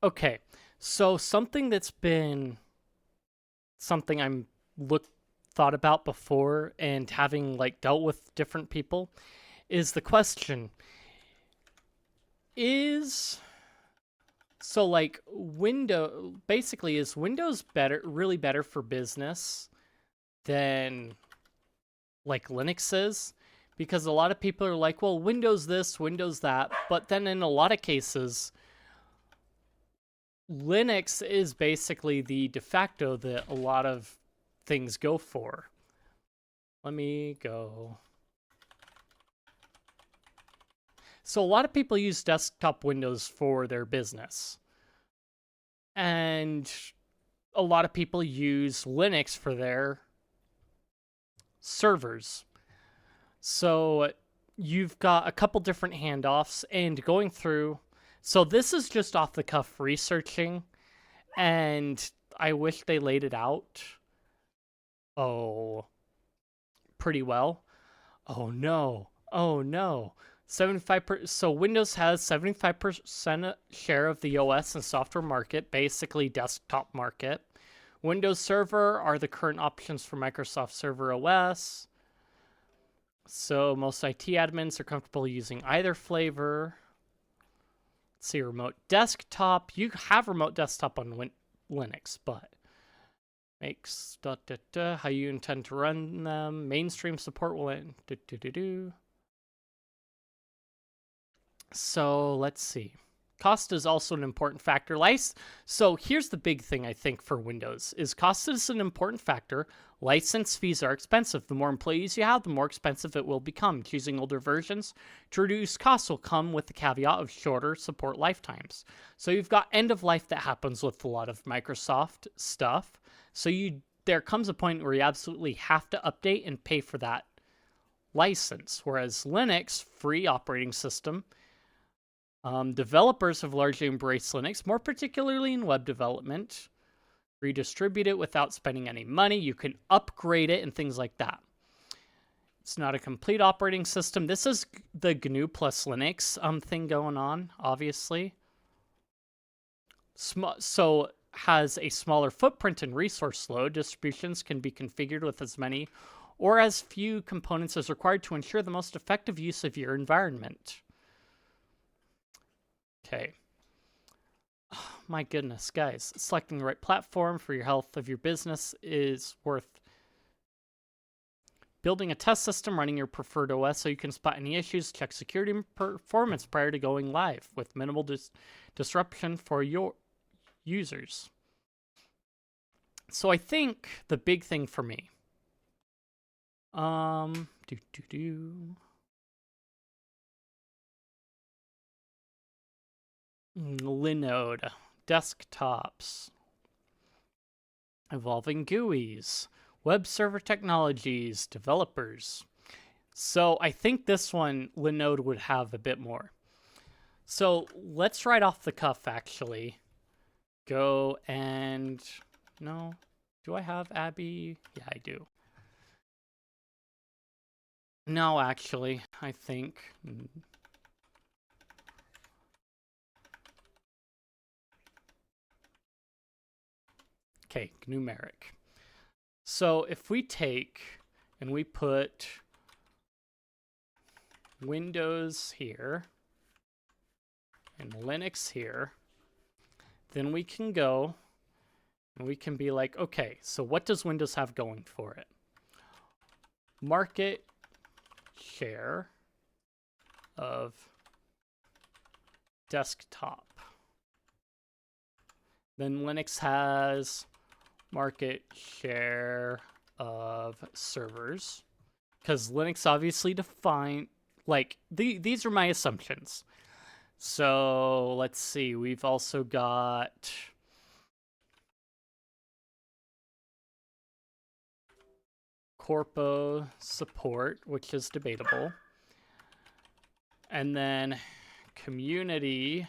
Okay, so something that's been something I'm thought about before and having like dealt with different people is the question is so like is Windows really better for business than like Linux is? Because a lot of people are like, well, Windows this, Windows that, but then in a lot of cases Linux is basically the de facto that a lot of things go for. Let me go. So a lot of people use desktop Windows for their business. And a lot of people use Linux for their servers. So you've got a couple different handoffs and going through. So this is just off the cuff researching, and I wish they laid it out. Oh, pretty well. Oh no. Oh no. 75%. So Windows has 75% share of the OS and software market, basically desktop market. Windows Server are the current options for Microsoft Server OS. So most IT admins are comfortable using either flavor. Let's see, remote desktop. You have remote desktop on Linux, but makes how you intend to run them. Mainstream support will end. So let's see. Cost is also an important factor. So here's the big thing I think for Windows is cost is an important factor. License fees are expensive. The more employees you have, the more expensive it will become. Choosing older versions to reduce costs will come with the caveat of shorter support lifetimes. So you've got end of life that happens with a lot of Microsoft stuff. So there comes a point where you absolutely have to update and pay for that license. Whereas Linux, free operating system, developers have largely embraced Linux, more particularly in web development. Redistribute it without spending any money. You can upgrade it and things like that. It's not a complete operating system. This is the GNU plus Linux thing going on, obviously. So has a smaller footprint and resource load. Distributions can be configured with as many or as few components as required to ensure the most effective use of your environment. Okay. Oh, my goodness, guys. Selecting the right platform for your health of your business is worth building a test system, running your preferred OS so you can spot any issues, check security and performance prior to going live with minimal disruption for your users. So I think the big thing for me, Linode, desktops, evolving GUIs, web server technologies, developers. So I think this one, Linode would have a bit more. So let's right off the cuff, actually, go and, no, do I have Abby? Yeah, I do. No, actually, I think. Okay, numeric. So if we take and we put Windows here and Linux here, then we can go and we can be like, okay, so what does Windows have going for it? Market share of desktop. Then Linux has market share of servers, because Linux obviously define like these are my assumptions. So let's see, we've also got corpo support, which is debatable, and then community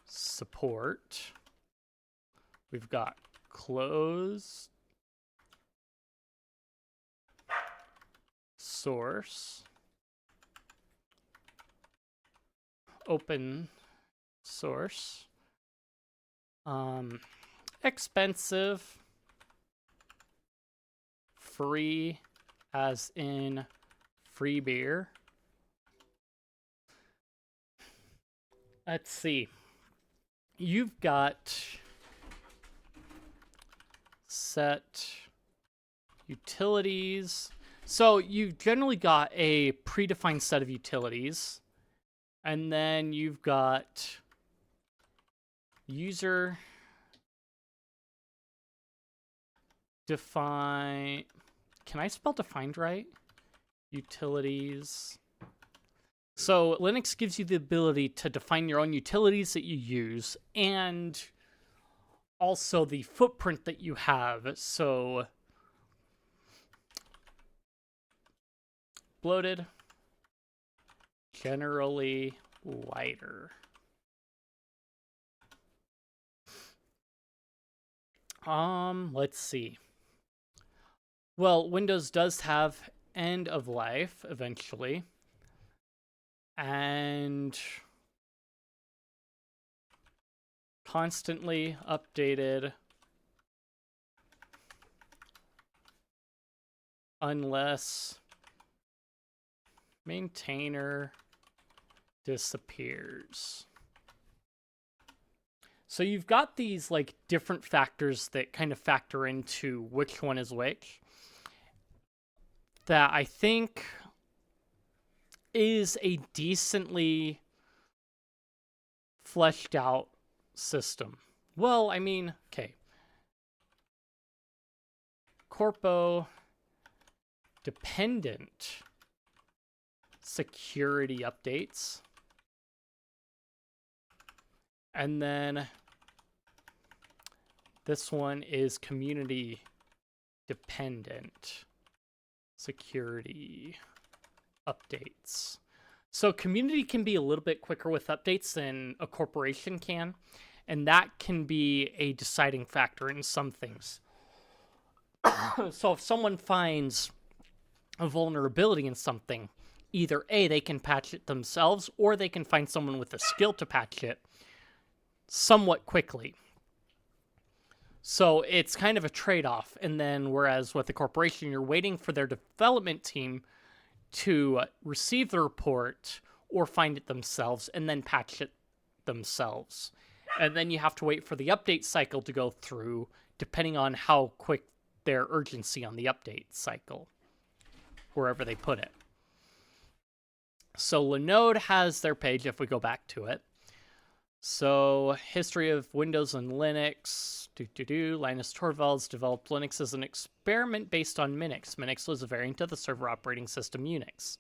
support. We've got closed source, open source, Expensive, free, as in free beer. Let's see. You've got set utilities. So you've generally got a predefined set of utilities. And then you've got user define. Can I spell defined right? Utilities. So Linux gives you the ability to define your own utilities that you use and also the footprint that you have. So bloated, generally lighter. Let's see. Well, Windows does have end of life eventually. And constantly updated unless maintainer disappears. So you've got these like different factors that kind of factor into which one is which, that I think is a decently fleshed out system. Well, I mean, okay. Corpo dependent security updates. And then this one is community dependent security updates. So community can be a little bit quicker with updates than a corporation can, and that can be a deciding factor in some things. So if someone finds a vulnerability in something, either A, they can patch it themselves, or they can find someone with a skill to patch it somewhat quickly. So it's kind of a trade-off. And then whereas with a corporation, you're waiting for their development team to receive the report or find it themselves and then patch it themselves. And then you have to wait for the update cycle to go through, depending on how quick their urgency on the update cycle, wherever they put it. So Linode has their page if we go back to it. So history of Windows and Linux. Linus Torvalds developed Linux as an experiment based on Minix. Minix was a variant of the server operating system Unix.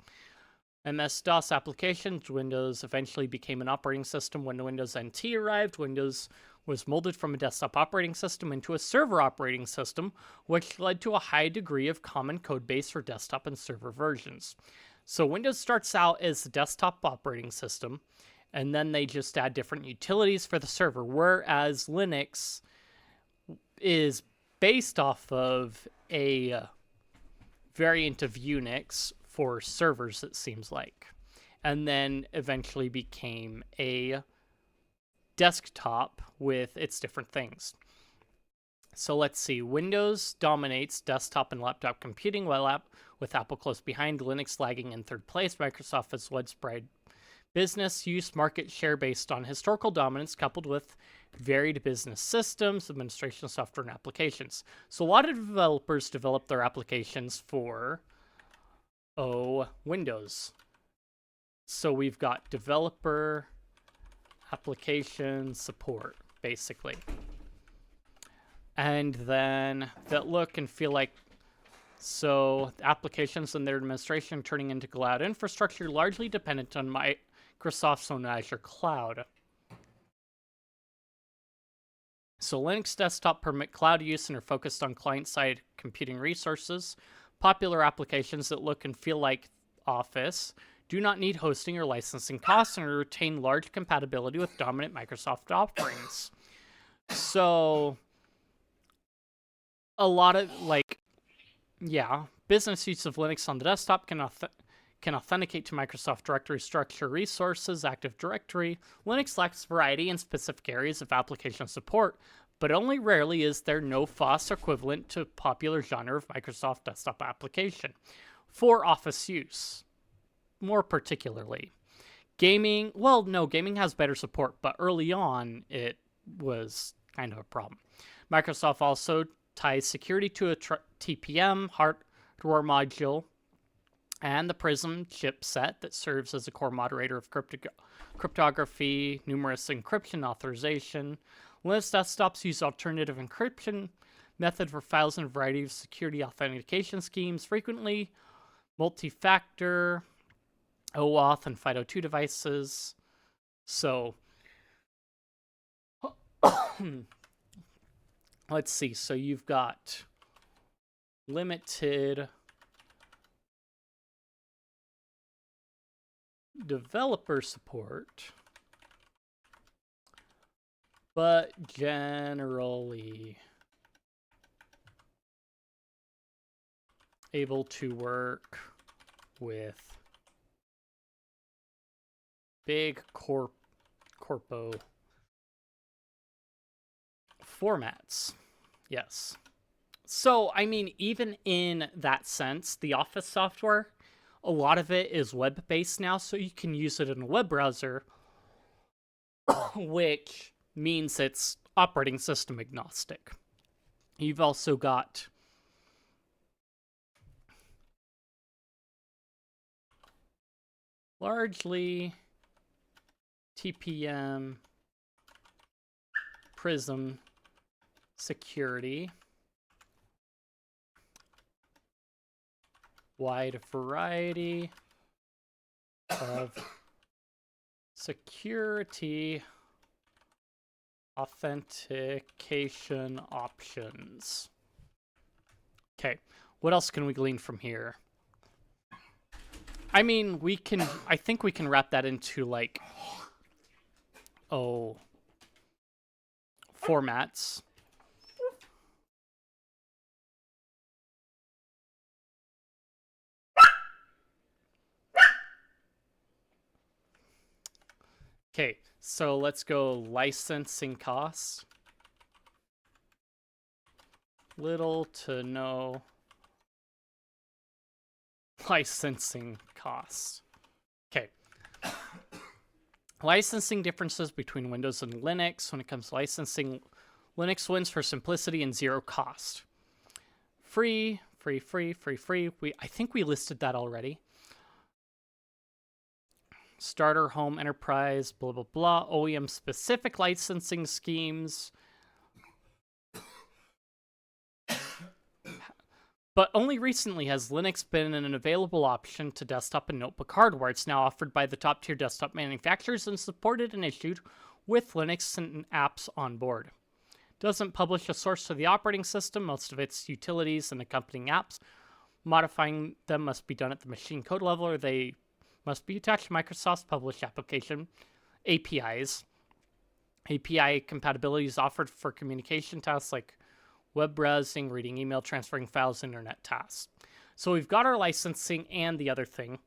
MS-DOS applications. Windows eventually became an operating system when Windows NT arrived. Windows was molded from a desktop operating system into a server operating system, which led to a high degree of common code base for desktop and server versions. So Windows starts out as the desktop operating system, and then they just add different utilities for the server, whereas Linux is based off of a variant of Unix for servers, it seems like, and then eventually became a desktop with its different things. So let's see. Windows dominates desktop and laptop computing, while with Apple close behind, Linux lagging in third place. Microsoft has widespread business use market share based on historical dominance coupled with varied business systems, administration software, and applications. So a lot of developers develop their applications for Windows. So we've got developer application support, basically. And then that look and feel like, so applications and their administration turning into cloud infrastructure largely dependent on Microsoft's own Azure cloud. So Linux desktop permit cloud use and are focused on client-side computing resources. Popular applications that look and feel like Office do not need hosting or licensing costs and retain large compatibility with dominant Microsoft offerings. So a lot of business use of Linux on the desktop can authenticate to Microsoft Directory structure resources, Active Directory. Linux lacks variety in specific areas of application support, but only rarely is there no FOSS equivalent to popular genre of Microsoft desktop application for office use, more particularly. Gaming, well, no, gaming has better support, but early on it was kind of a problem. Microsoft also ties security to a TPM hardware module and the Prism chipset that serves as a core moderator of cryptography, numerous encryption authorization. Linux desktops use alternative encryption method for files and a variety of security authentication schemes, frequently multi-factor, OAuth, and FIDO2 devices. So, let's see. So you've got limited developer support, but generally able to work with big corpo formats. Yes. So, I mean, even in that sense, the Office software, a lot of it is web-based now, so you can use it in a web browser, which means it's operating system agnostic. You've also got largely TPM, Prism, security, wide variety of security authentication options. Okay, what else can we glean from here? I mean, I think we can wrap that into, like, formats. Okay, so let's go licensing costs. Little to no licensing costs. Okay. Licensing differences between Windows and Linux. When it comes to licensing, Linux wins for simplicity and zero cost. Free. I think we listed that already. Starter, home, enterprise, blah, blah, blah. OEM-specific licensing schemes. But only recently has Linux been an available option to desktop and notebook hardware. It's now offered by the top-tier desktop manufacturers and supported and issued with Linux and apps on board. Doesn't publish a source to the operating system. Most of its utilities and accompanying apps, modifying them must be done at the machine code level, or they must be attached to Microsoft's published application APIs. API compatibility is offered for communication tasks like web browsing, reading email, transferring files, internet tasks. So we've got our licensing and the other thing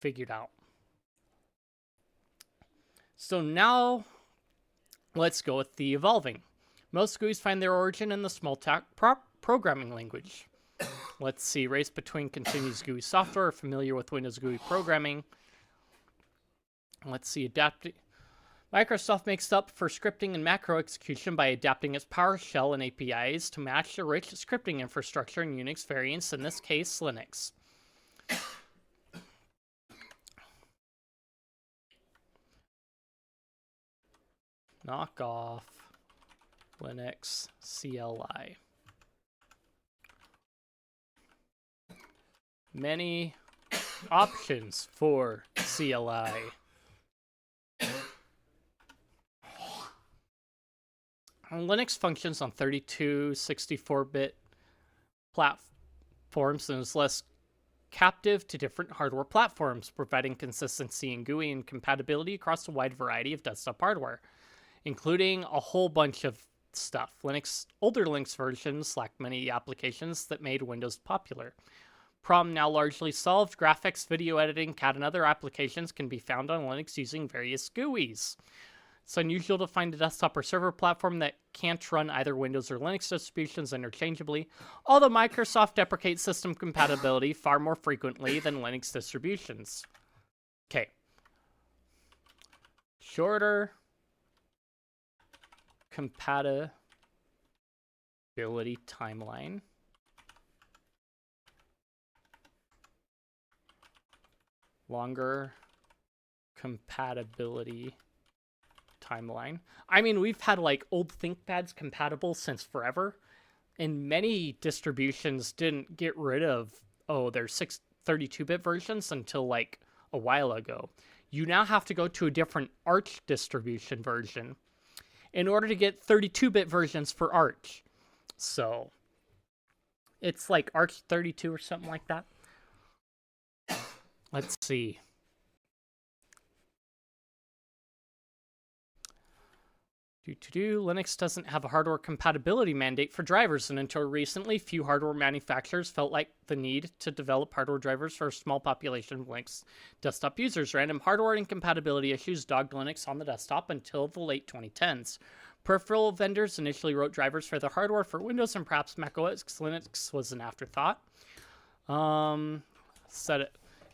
figured out. So now let's go with the evolving. Most GUIs find their origin in the Smalltalk programming language. Let's see, race between continuous GUI software, familiar with Windows GUI programming. Let's see, Microsoft makes up for scripting and macro execution by adapting its PowerShell and APIs to match the rich scripting infrastructure and Unix variants, in this case, Linux. Knock off Linux CLI. Many options for CLI. Linux functions on 32, 64-bit platforms and is less captive to different hardware platforms, providing consistency in GUI and compatibility across a wide variety of desktop hardware, including a whole bunch of stuff. Older Linux versions lacked many applications that made Windows popular. Problem now largely solved. Graphics, video editing, CAD, and other applications can be found on Linux using various GUIs. It's unusual to find a desktop or server platform that can't run either Windows or Linux distributions interchangeably, although Microsoft deprecates system compatibility far more frequently than Linux distributions. Okay. Shorter compatibility timeline. Longer compatibility timeline. I mean, we've had like old ThinkPads compatible since forever, and many distributions didn't get rid of their 32-bit versions until like a while ago. You now have to go to a different Arch distribution version in order to get 32-bit versions for Arch. So it's like Arch 32 or something like that. Let's see. Linux doesn't have a hardware compatibility mandate for drivers, and until recently, few hardware manufacturers felt like the need to develop hardware drivers for a small population of Linux desktop users. Random hardware incompatibility issues dogged Linux on the desktop until the late 2010s. Peripheral vendors initially wrote drivers for the hardware for Windows and perhaps Mac OS. Linux was an afterthought.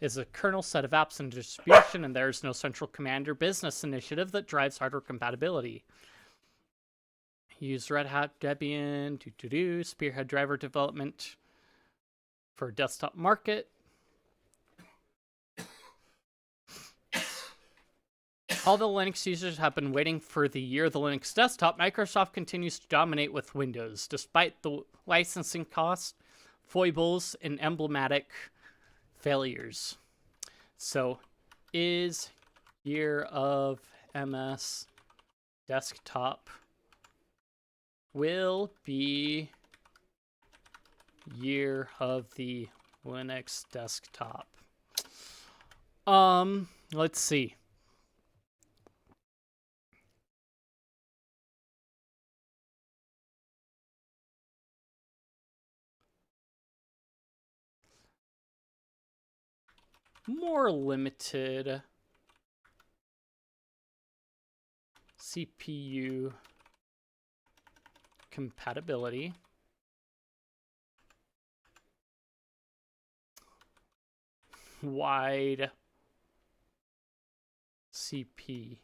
Is a kernel set of apps and distribution, and there is no central command or business initiative that drives hardware compatibility. Use Red Hat, Debian, spearhead driver development for desktop market. Although Linux users have been waiting for the year of the Linux desktop, Microsoft continues to dominate with Windows, despite the licensing costs, foibles, and emblematic failures. So, is year of MS desktop will be year of the Linux desktop. Let's see. More limited CPU compatibility. Wide CPU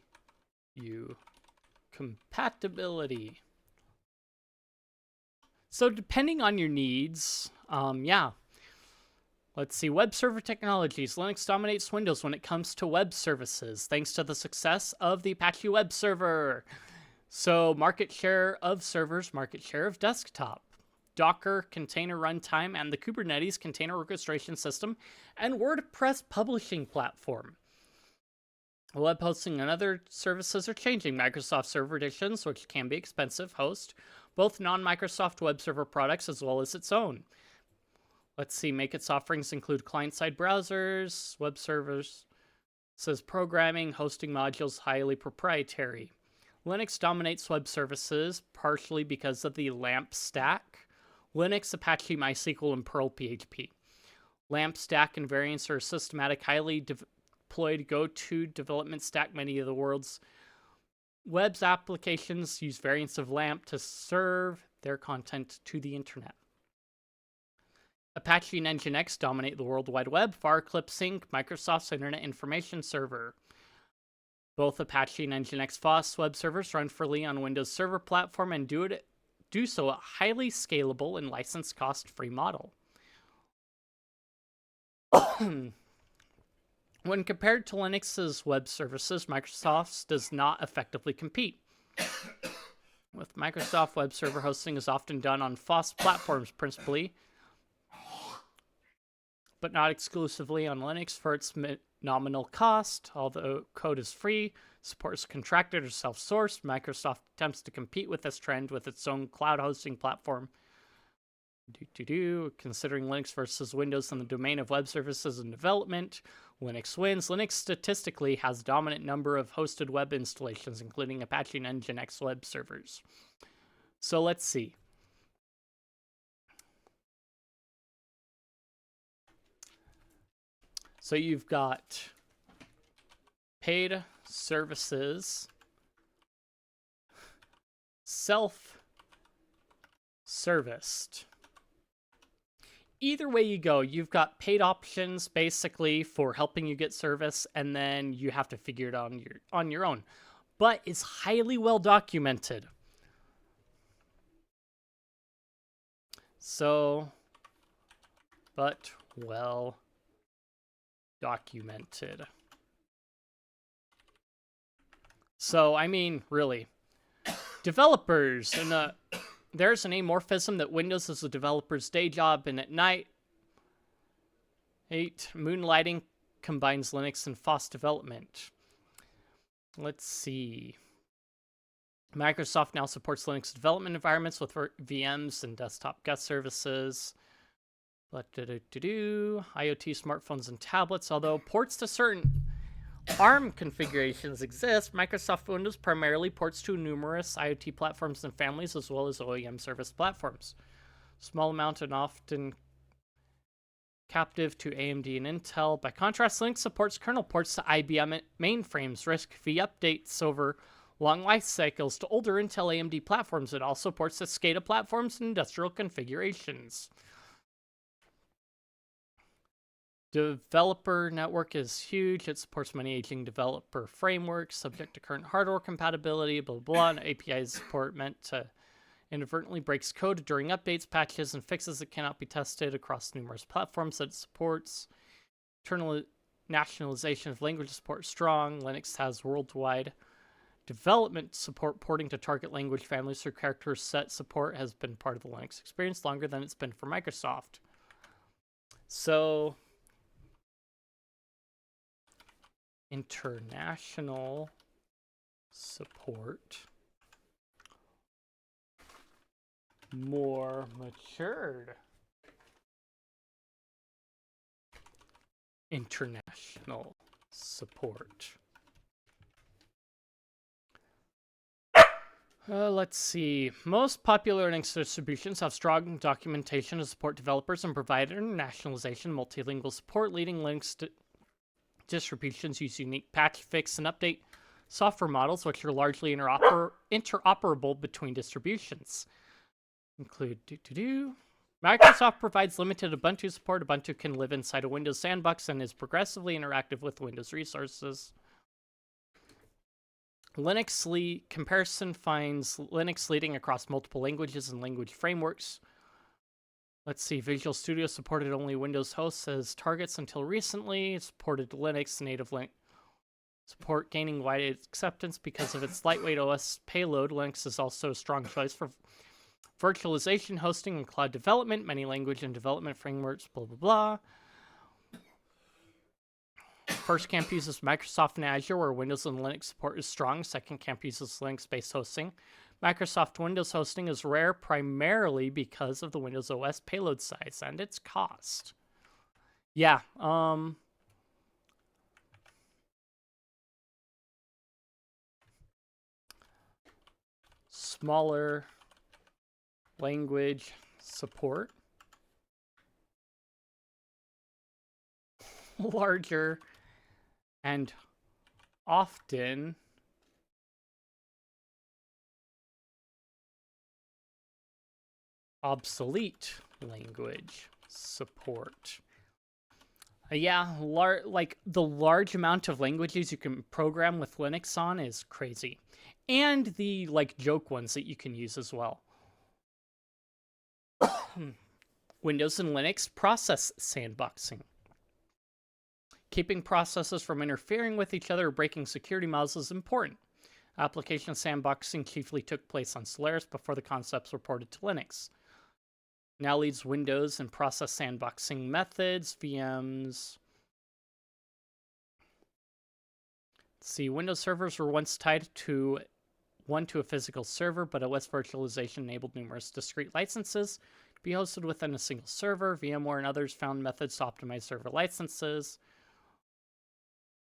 compatibility. So depending on your needs, yeah. Let's see, web server technologies. Linux dominates Windows when it comes to web services, thanks to the success of the Apache web server. So market share of servers, market share of desktop. Docker container runtime and the Kubernetes container orchestration system and WordPress publishing platform. Web hosting and other services are changing. Microsoft Server Editions, which can be expensive, host both non-Microsoft web server products as well as its own. Let's see, make its offerings include client-side browsers, web servers. It says programming, hosting modules, highly proprietary. Linux dominates web services partially because of the LAMP stack. Linux, Apache, MySQL, and Perl PHP. LAMP stack and variants are a systematic, highly deployed go-to development stack. Many of the world's web applications use variants of LAMP to serve their content to the internet. Apache and Nginx dominate the World Wide Web. Farclip Sync, Microsoft's Internet Information Server. Both Apache and Nginx FOSS web servers run freely on Windows Server platform and do so a highly scalable and license cost-free model. When compared to Linux's web services, Microsoft's does not effectively compete. With Microsoft, web server hosting is often done on FOSS platforms principally, but not exclusively on Linux for its nominal cost. Although code is free, support is contracted or self-sourced, Microsoft attempts to compete with this trend with its own cloud hosting platform. Considering Linux versus Windows in the domain of web services and development, Linux wins. Linux statistically has a dominant number of hosted web installations, including Apache and Nginx web servers. So let's see. So you've got paid services, self-serviced. Either way you go, you've got paid options basically for helping you get service, and then you have to figure it out on your own. But it's highly well documented. So, but well documented. So, I mean, really, developers, and there's an amorphism that Windows is a developer's day job, and at night, moonlighting combines Linux and FOSS development. Let's see. Microsoft now supports Linux development environments with VMs and desktop guest services. IoT, smartphones, and tablets. Although ports to certain ARM configurations exist, Microsoft Windows primarily ports to numerous IoT platforms and families, as well as OEM service platforms. Small amount and often captive to AMD and Intel. By contrast, Linux supports kernel ports to IBM mainframes, RISC-V updates over long life cycles to older Intel AMD platforms. It also ports to SCADA platforms and industrial configurations. Developer network is huge. It supports many aging developer frameworks subject to current hardware compatibility, blah, blah, blah. And API support meant to inadvertently breaks code during updates, patches, and fixes that cannot be tested across numerous platforms that it supports. Internal nationalization of language support strong. Linux has worldwide development support porting to target language families through character set support has been part of the Linux experience longer than it's been for Microsoft. So, international support, more matured international support. Let's see. Most popular Linux distributions have strong documentation to support developers and provide internationalization, multilingual support. Leading Linux distributions use unique patch, fix, and update software models, which are largely interoperable between distributions. Include Microsoft provides limited Ubuntu support. Ubuntu can live inside a Windows sandbox and is progressively interactive with Windows resources. Comparison finds Linux leading across multiple languages and language frameworks. Let's see, Visual Studio supported only Windows hosts as targets until recently. It supported Linux, native Linux support gaining wide acceptance because of its lightweight OS payload. Linux is also a strong choice for virtualization, hosting, and cloud development. Many language and development frameworks, blah, blah, blah. First camp uses Microsoft and Azure, where Windows and Linux support is strong. Second camp uses Linux-based hosting. Microsoft Windows hosting is rare primarily because of the Windows OS payload size and its cost. Yeah, smaller language support. Larger and often obsolete language support. Yeah, like the large amount of languages you can program with Linux on is crazy. And the like joke ones that you can use as well. Windows and Linux process sandboxing. Keeping processes from interfering with each other or breaking security models is important. Application sandboxing chiefly took place on Solaris before the concepts were ported to Linux. Now leads Windows and process sandboxing methods, VMs. Let's see, Windows servers were once tied to a physical server, but OS virtualization enabled numerous discrete licenses to be hosted within a single server. VMware and others found methods to optimize server licenses.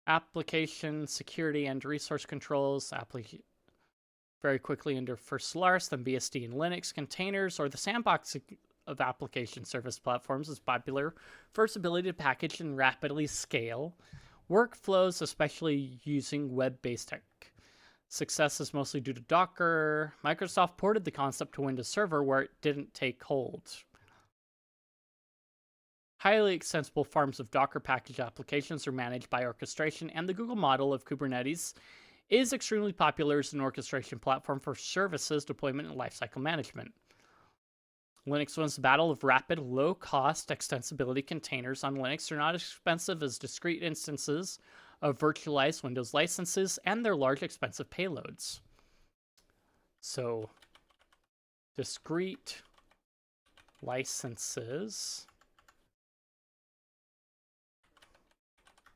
Application security and resource controls. Very quickly under first Solaris, then BSD and Linux containers, or the sandboxing of application service platforms is popular for its ability to package and rapidly scale workflows, especially using web-based tech. Success is mostly due to Docker. Microsoft ported the concept to Windows Server where it didn't take hold. Highly extensible farms of Docker package applications are managed by orchestration, and the Google model of Kubernetes is extremely popular as an orchestration platform for services deployment and lifecycle management. Linux wins the battle of rapid, low-cost extensibility. Containers on Linux are not as expensive as discrete instances of virtualized Windows licenses and their large, expensive payloads. So, discrete licenses,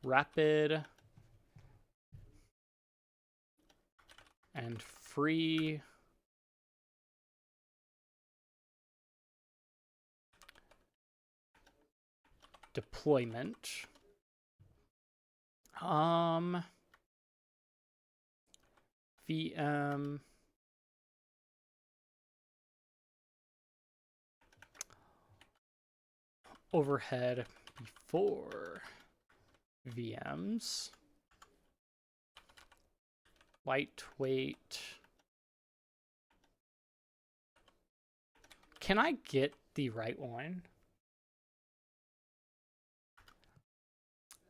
rapid and free deployment. VM overhead before VMs. Lightweight. Can I get the right one?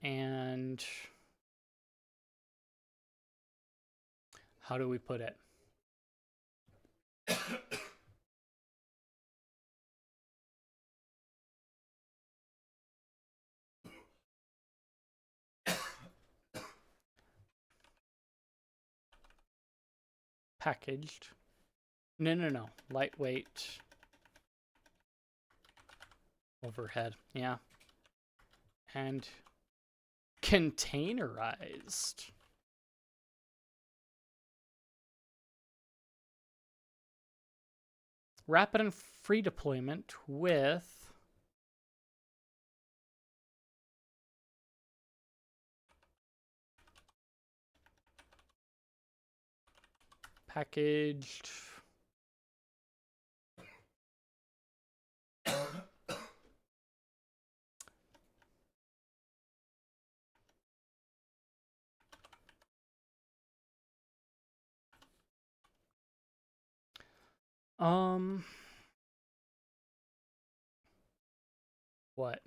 And how do we put it? Packaged. No. Lightweight. Overhead. Yeah. And containerized. Rapid and free deployment with packaged what?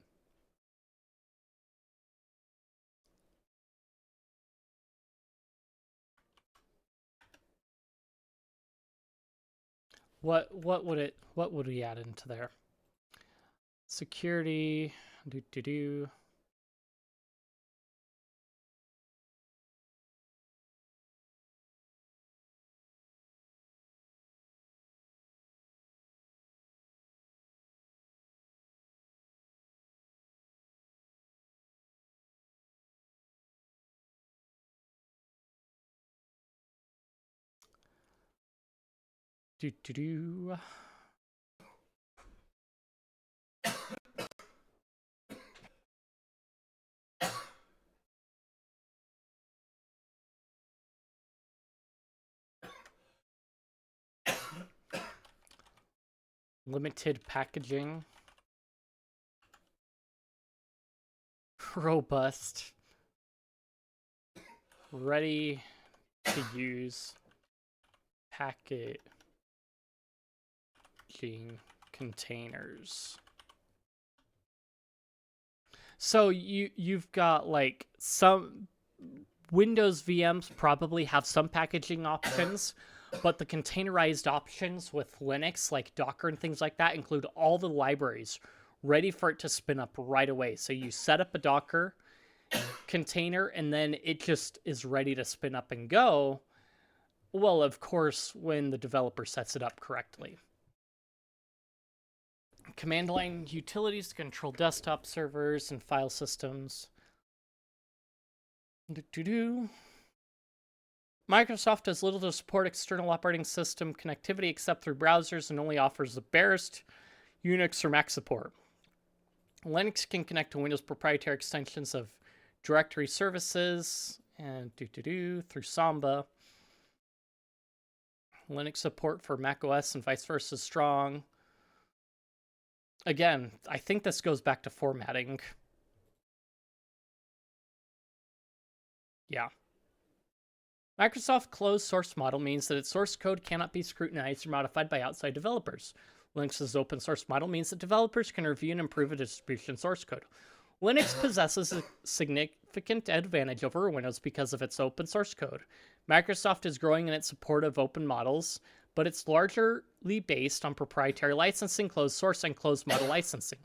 What would we add into there? Security, do. Do. Limited packaging. Robust. Ready to use packaging containers. So you've got like some Windows VMs probably have some packaging options, but the containerized options with Linux, like Docker and things like that, include all the libraries ready for it to spin up right away. So you set up a Docker container, and then it just is ready to spin up and go. Well, of course, when the developer sets it up correctly. Command line utilities to control desktop servers and file systems. Microsoft does little to support external operating system connectivity except through browsers and only offers the barest Unix or Mac support. Linux can connect to Windows proprietary extensions of directory services and through Samba. Linux support for Mac OS and vice versa is strong. Again, I think this goes back to formatting. Yeah. Microsoft's closed source model means that its source code cannot be scrutinized or modified by outside developers. Linux's open source model means that developers can review and improve a distribution source code. Linux possesses a significant advantage over Windows because of its open source code. Microsoft is growing in its support of open models, but it's largely based on proprietary licensing, closed source, and closed model licensing.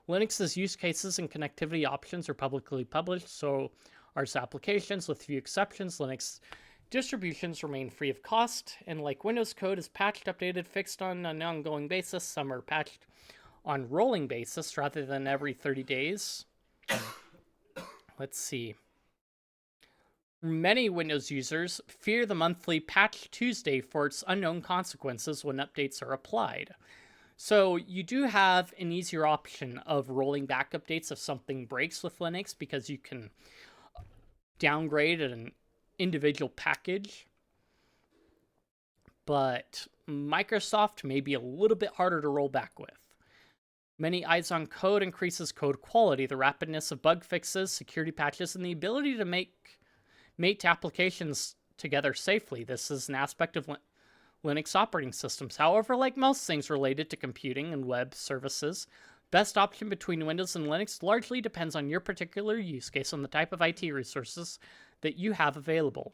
Linux's use cases and connectivity options are publicly published, so are its applications. With few exceptions, Linux distributions remain free of cost, and like Windows code is patched, updated, fixed on an ongoing basis. Some are patched on rolling basis rather than every 30 days. Let's see. Many Windows users fear the monthly Patch Tuesday for its unknown consequences when updates are applied. So you do have an easier option of rolling back updates if something breaks with Linux, because you can downgrade an individual package. But Microsoft may be a little bit harder to roll back with. Many eyes on code increases code quality, the rapidness of bug fixes, security patches, and the ability to mate applications together safely. This is an aspect of Linux operating systems. However, like most things related to computing and web services, best option between Windows and Linux largely depends on your particular use case and the type of IT resources that you have available.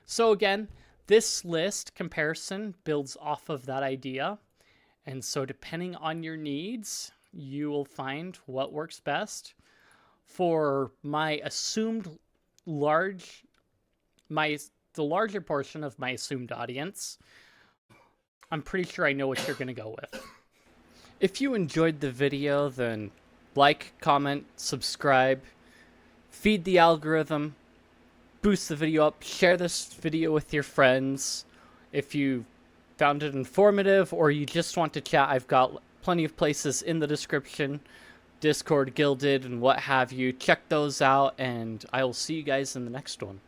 So again, this list comparison builds off of that idea. And so depending on your needs, you will find what works best. For my assumed the larger portion of my assumed audience, I'm pretty sure I know what you're going to go with. If you enjoyed the video, then like, comment, subscribe, feed the algorithm, boost the video up, share this video with your friends. If you found it informative or you just want to chat, I've got plenty of places in the description, Discord, Guilded, and what have you. Check those out, and I will see you guys in the next one.